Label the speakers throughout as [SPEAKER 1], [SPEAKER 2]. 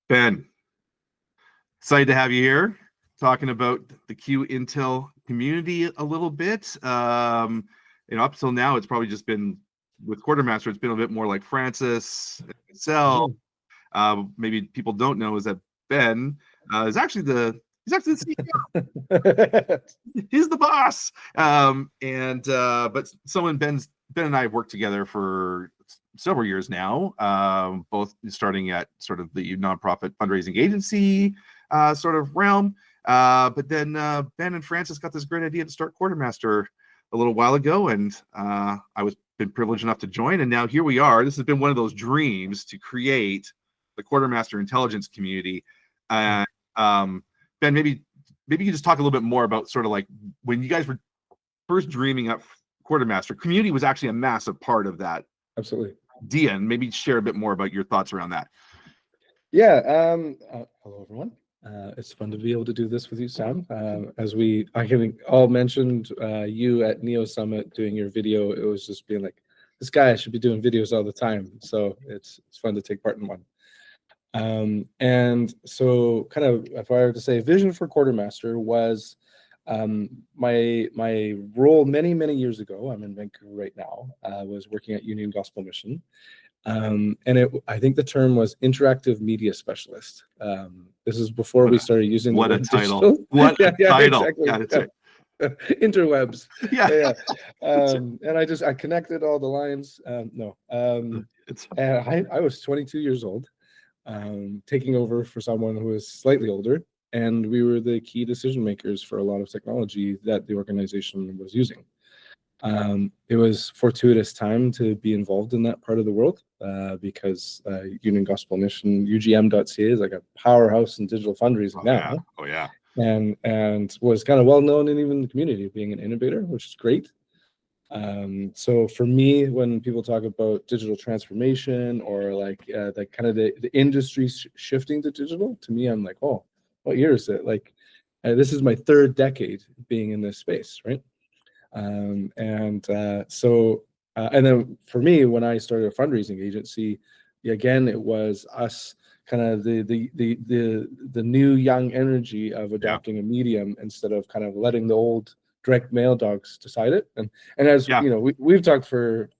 [SPEAKER 1] Ben, excited to have you here talking about the Q Intel community a little bit. Up till now, it's probably just been with Quartermaster, it's been a bit more like Francis, Excel. Maybe people don't know is that Ben is actually the CEO. He's the boss. But Ben and I have worked together for several years now, both starting at sort of the nonprofit fundraising agency sort of realm. But then Ben and Francis got this great idea to start Quartermaster a little while ago, and I was been privileged enough to join, and now here we are. This has been one of those dreams to create the Quartermaster intelligence community. Ben, maybe you can just talk a little bit more about sort of like when you guys were first dreaming up Quartermaster. Community was actually a massive part of that.
[SPEAKER 2] Absolutely.
[SPEAKER 1] Idea, and maybe share a bit more about your thoughts around that.
[SPEAKER 2] Yeah. Hello, everyone. It's fun to be able to do this with you, Sam. I can all mentioned you at Neo Summit doing your video. It was just being like, this guy should be doing videos all the time. So it's fun to take part in one. And so kind of, if I were to say, vision for Quartermaster was my role many years ago. I'm in Vancouver right now. Was working at Union Gospel Mission. I think the term was interactive media specialist. This is before we started using
[SPEAKER 1] what
[SPEAKER 2] the
[SPEAKER 1] a title.
[SPEAKER 2] Digital.
[SPEAKER 1] What a title.
[SPEAKER 2] Exactly.
[SPEAKER 1] Yeah, that's right.
[SPEAKER 2] Interwebs.
[SPEAKER 1] Yeah.
[SPEAKER 2] And I connected all the lines. And I was 22 years old, taking over for someone who was slightly older, and we were the key decision makers for a lot of technology that the organization was using. It was fortuitous time to be involved in that part of the world because Union Gospel Mission, UGM.ca, is like a powerhouse in digital fundraising now.
[SPEAKER 1] Oh yeah.
[SPEAKER 2] And was kind of well known in even the community, being an innovator, which is great. So for me, when people talk about digital transformation or like the kind of the industry shifting to digital, to me, I'm like, oh, what year is it? Like, this is my third decade being in this space, right? And then for me, when I started a fundraising agency, again, it was us kind of the new young energy of adopting a medium instead of kind of letting the old direct mail dogs decide it. And as you know, we've talked for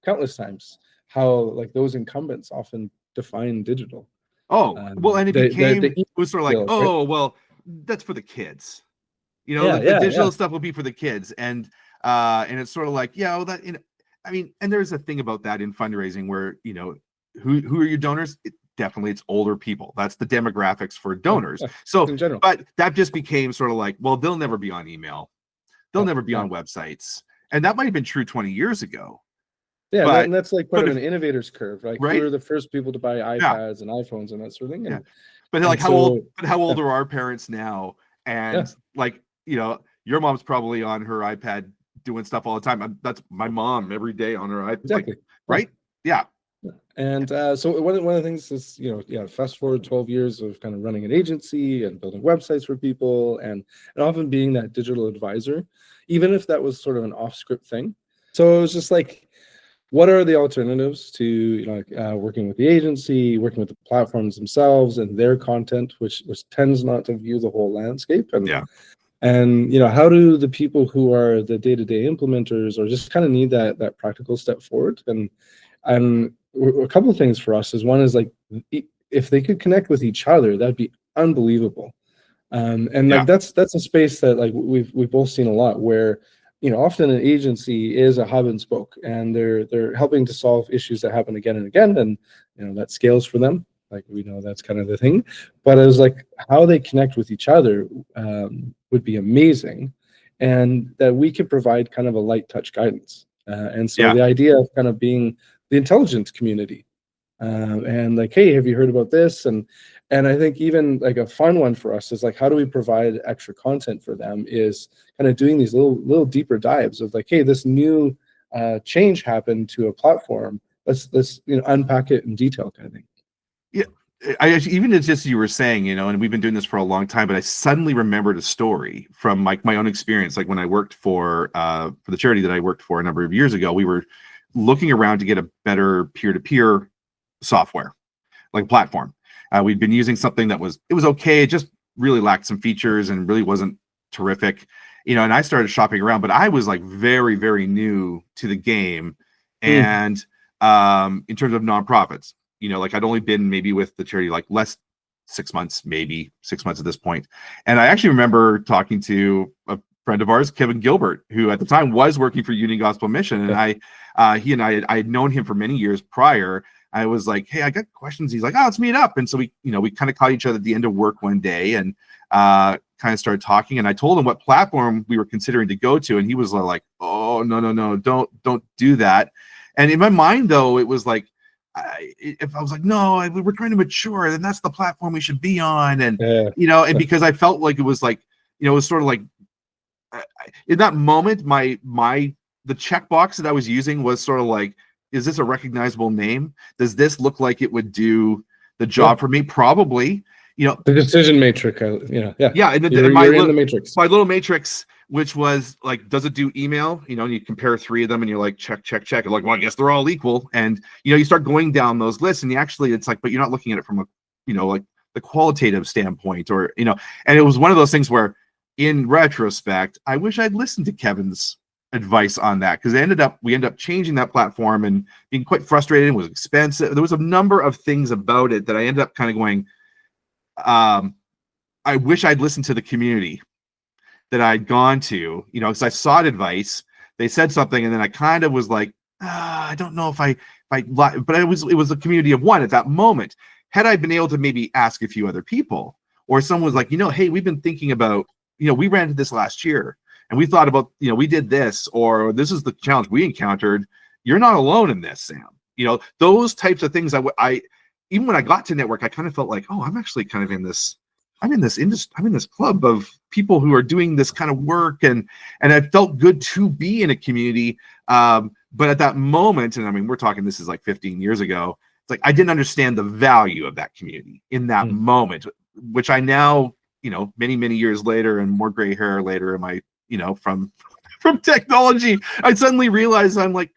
[SPEAKER 2] countless times how like those incumbents often define digital.
[SPEAKER 1] And it was sort of like, right? Well, that's for the kids. The digital stuff will be for the kids, and it's sort of like, and there's a thing about that in fundraising where who are your donors? Definitely, it's older people. That's the demographics for donors. So, in general. But that just became sort of like, well, they'll never be on email, they'll never be on websites, and that might have been true 20 years ago.
[SPEAKER 2] Yeah, and that's like part of an innovator's curve, like we were the first people to buy iPads and iPhones and that sort of thing. And,
[SPEAKER 1] but like, how old are our parents now? And like, your mom's probably on her iPad doing stuff all the time. That's my mom every day on her iPad.
[SPEAKER 2] Exactly.
[SPEAKER 1] Right? Yeah.
[SPEAKER 2] And so one of the things is, fast forward 12 years of kind of running an agency and building websites for people and often being that digital advisor, even if that was sort of an off-script thing. So it was just like, what are the alternatives to working with the agency, working with the platforms themselves and their content, which tends not to view the whole landscape? And how do the people who are the day-to-day implementers or just kind of need that practical step forward? And a couple of things for us is, one is like, if they could connect with each other, that'd be unbelievable. That's a space that like we've both seen a lot where often an agency is a hub and spoke, and they're helping to solve issues that happen again and again, and that scales for them. Like, we know that's kind of the thing, but it was like how they connect with each other would be amazing, and that we could provide kind of a light touch guidance. The idea of kind of being the intelligence community, and like, hey, have you heard about this? And I think even like a fun one for us is like, how do we provide extra content for them? Is kind of doing these little deeper dives of like, hey, this new change happened to a platform. Let's unpack it in detail, kind of thing.
[SPEAKER 1] Yeah, even as just you were saying, and we've been doing this for a long time, but I suddenly remembered a story from my own experience. Like when I worked for the charity that I worked for a number of years ago, we were looking around to get a better peer-to-peer software, like platform. We'd been using something that was okay. It just really lacked some features and really wasn't terrific, and I started shopping around, but I was like very, very new to the game. And in terms of nonprofits, like I'd only been maybe with the charity like maybe 6 months at this point. And I actually remember talking to a friend of ours, Kevin Gilbert, who at the time was working for Union Gospel Mission. And I had known him for many years prior. I was like, hey, I got questions. He's like, oh, let's meet up. And so we kind of caught each other at the end of work one day and kind of started talking. And I told him what platform we were considering to go to. And he was oh, no, don't do that. And in my mind, though, it was like, if I was like, no, we're trying to mature, then that's the platform we should be on. And, and because I felt like it was like, it was sort of like in that moment, the checkbox that I was using was sort of like, is this a recognizable name? Does this look like it would do the job for me? Probably, the
[SPEAKER 2] decision matrix.
[SPEAKER 1] Yeah. And
[SPEAKER 2] you're in the matrix.
[SPEAKER 1] My little matrix, which was like, does it do email? And you compare 3 of them and you're like, check. And like, well, I guess they're all equal. And, you start going down those lists and it's like, but you're not looking at it from a, like the qualitative standpoint or, and it was one of those things where in retrospect, I wish I'd listened to Kevin's advice on that, because we ended up changing that platform and being quite frustrated. It was expensive. There was a number of things about it that I ended up kind of going, I wish I'd listened to the community that I'd gone to, because I sought advice. They said something, and then I kind of was like, I don't know if I but it was a community of one at that moment. Had I been able to maybe ask a few other people, or someone was like, hey, we've been thinking about, we ran into this last year, and we thought about, we did this, or this is the challenge we encountered. You're not alone in this, Sam. Those types of things. I even when I got to network, I kind of felt like, oh, I'm actually kind of in this. I'm in this industry. I'm in this club of people who are doing this kind of work, and I felt good to be in a community. But at that moment, and I mean, we're talking, this is like 15 years ago. It's like I didn't understand the value of that community in that moment, which I now, many years later and more gray hair later in my, from technology, I suddenly realized I'm like,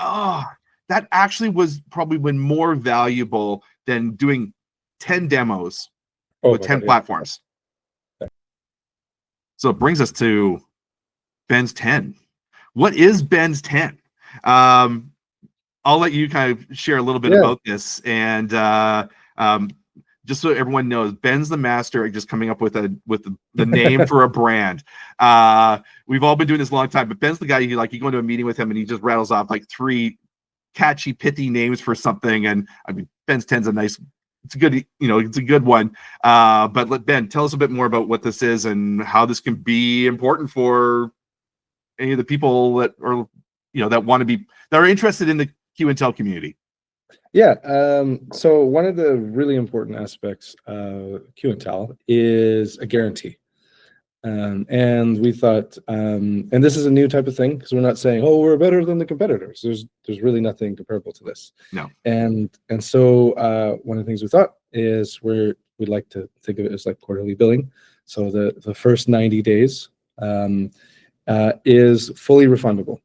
[SPEAKER 1] oh, that actually was probably been more valuable than doing 10 demos with 10 platforms. So it brings us to Ben's 10. What is Ben's 10? I'll let you kind of share a little bit about this, and just so everyone knows, Ben's the master at just coming up with the name for a brand. We've all been doing this a long time, but Ben's the guy you go into a meeting with him and he just rattles off like 3 catchy, pithy names for something. And I mean, Ben's 10's it's a good, it's a good one. But let Ben tell us a bit more about what this is and how this can be important for any of the people that are, that are interested in the Q and Tell community.
[SPEAKER 2] Yeah. So one of the really important aspects of Q and Tell is a guarantee. And we thought, and this is a new type of thing, because we're not saying, oh, we're better than the competitors. There's really nothing comparable to this.
[SPEAKER 1] No.
[SPEAKER 2] And so one of the things we thought is we'd like to think of it as like quarterly billing. So the first 90 days is fully refundable.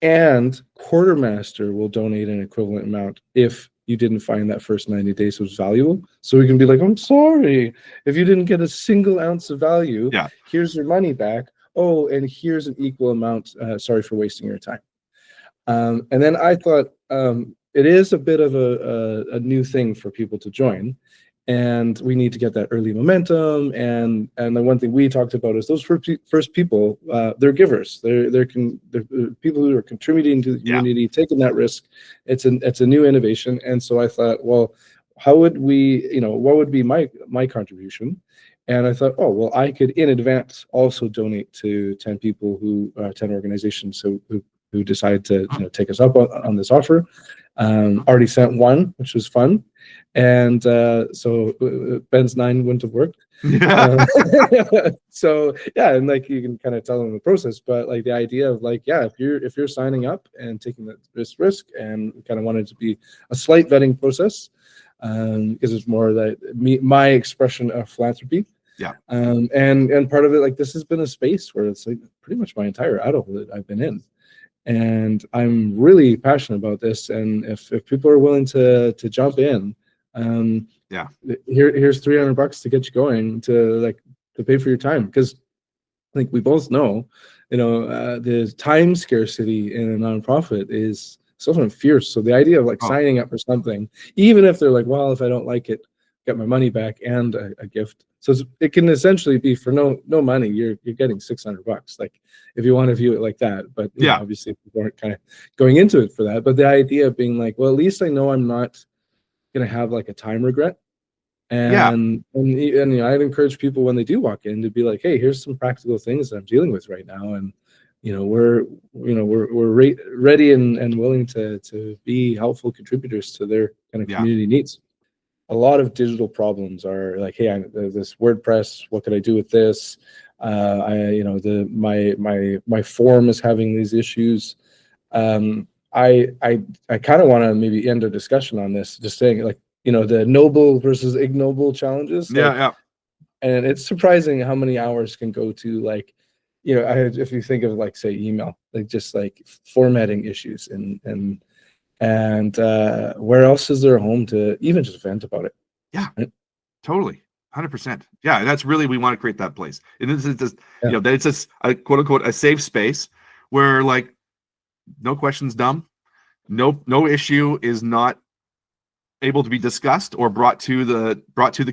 [SPEAKER 2] And Quartermaster will donate an equivalent amount if you didn't find that first 90 days was valuable. So we can be like, I'm sorry, if you didn't get a single ounce of value, here's your money back. Oh, and here's an equal amount. Sorry for wasting your time. And then I thought it is a bit of a new thing for people to join. And we need to get that early momentum. And the one thing we talked about is those first people, they're givers. They're people who are contributing to the community, taking that risk. It's a new innovation. And so I thought, well, how would we, what would be my contribution? And I thought, oh, well, I could in advance also donate to 10 people 10 organizations who decide to take us up on this offer. Already sent one, which was fun. And so Ben's 9 wouldn't have worked. So yeah, and like you can kind of tell them the process, but like the idea of like, if you're signing up and taking this risk, and kind of wanted to be a slight vetting process, because it's more that my expression of philanthropy. And part of it, like, this has been a space where it's like pretty much my entire adulthood I've been in. And I'm really passionate about this. And if people are willing to jump in,
[SPEAKER 1] Yeah.
[SPEAKER 2] Here's $300 to get you going to pay for your time, because I think we both know, the time scarcity in a nonprofit is so fierce. So the idea of
[SPEAKER 1] Oh.
[SPEAKER 2] signing up for something, even if they're like, well, if I don't like it, get my money back and a gift. So it can essentially be for no money. You're getting $600. Like if you want to view it like that, but
[SPEAKER 1] Yeah.
[SPEAKER 2] obviously people aren't kind of going into it for that. But the idea of being like, well, at least I know I'm not going to have a time regret. And I'd encourage people when they do walk in to be like, hey, here's some practical things that I'm dealing with right now, and we're ready and willing to be helpful contributors to their kind of community needs. A lot of digital problems are like, hey, this WordPress, what could I do with this? My form is having these issues. I kind of want to maybe end a discussion on this, just saying the noble versus ignoble challenges.
[SPEAKER 1] Yeah.
[SPEAKER 2] And it's surprising how many hours can go to if you think of say email, just formatting issues and where else is there a home to even just vent about it?
[SPEAKER 1] Yeah, right? Totally. 100%. Yeah. That's really, we want to create that place. And this is just, that it's a quote unquote, a safe space where no question's dumb. No issue is not able to be discussed or brought to the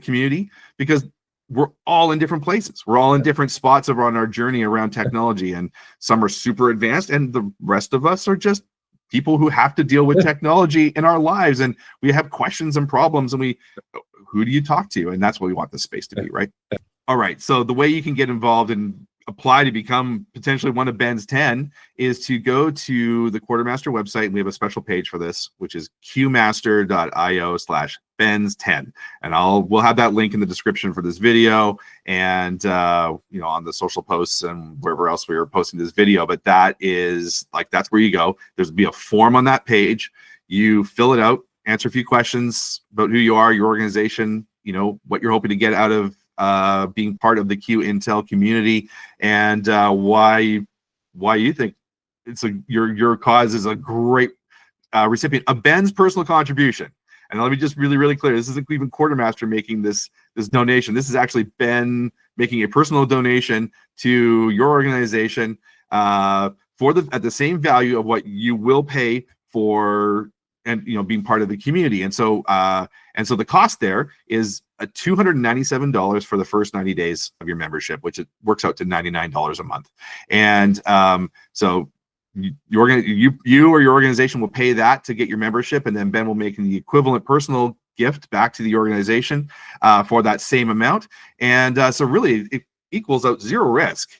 [SPEAKER 1] community, because we're all in different places. We're all in different spots on our journey around technology, and some are super advanced, and the rest of us are just people who have to deal with technology in our lives, and we have questions and problems, and who do you talk to? And that's what we want the space to be, right? All right. So the way you can get involved and apply to become potentially one of Ben's 10 is to go to the Quartermaster website, and we have a special page for this, which is qmaster.io/Ben's10. And we'll have that link in the description for this video, and on the social posts and wherever else we are posting this video. But that's where you go. There's be a form on that page. You fill it out, answer a few questions about who you are, your organization, what you're hoping to get out of being part of the Q Intel community, and why you think your cause is a great recipient of Ben's personal contribution. And let me just really clear, this isn't even Quartermaster making this donation. This is actually Ben making a personal donation to your organization at the same value of what you will pay for and being part of the community. And so the cost there is $297 for the first 90 days of your membership, which it works out to $99 a month. And so you or your organization will pay that to get your membership, and then Ben will make the equivalent personal gift back to the organization for that same amount. And so really it equals out zero risk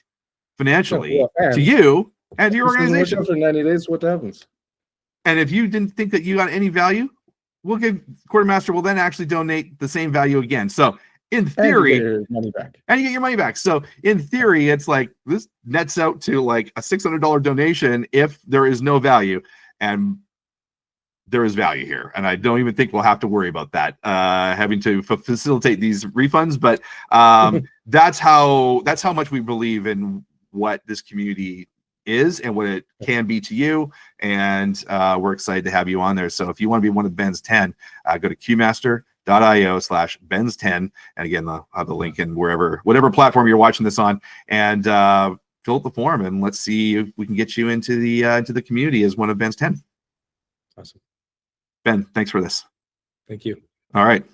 [SPEAKER 1] financially to you and to your organization.
[SPEAKER 2] After 90 days, what happens?
[SPEAKER 1] And if you didn't think that you got any value, Quartermaster will then actually donate the same value again. So in theory,
[SPEAKER 2] and you get your money back.
[SPEAKER 1] And you get your money back. So in theory, it's this nets out to a $600 donation if there is no value, and there is value here. And I don't even think we'll have to worry about that, having to facilitate these refunds. But that's how much we believe in what this community is and what it can be to you, and we're excited to have you on there. So if you want to be one of Ben's 10, go to qmaster.io/Ben's10, and again, I'll have the link in whatever platform you're watching this on, and fill out the form, and let's see if we can get you into the community as one of Ben's 10.
[SPEAKER 2] Awesome.
[SPEAKER 1] Ben, thanks for this.
[SPEAKER 2] Thank you.
[SPEAKER 1] All right.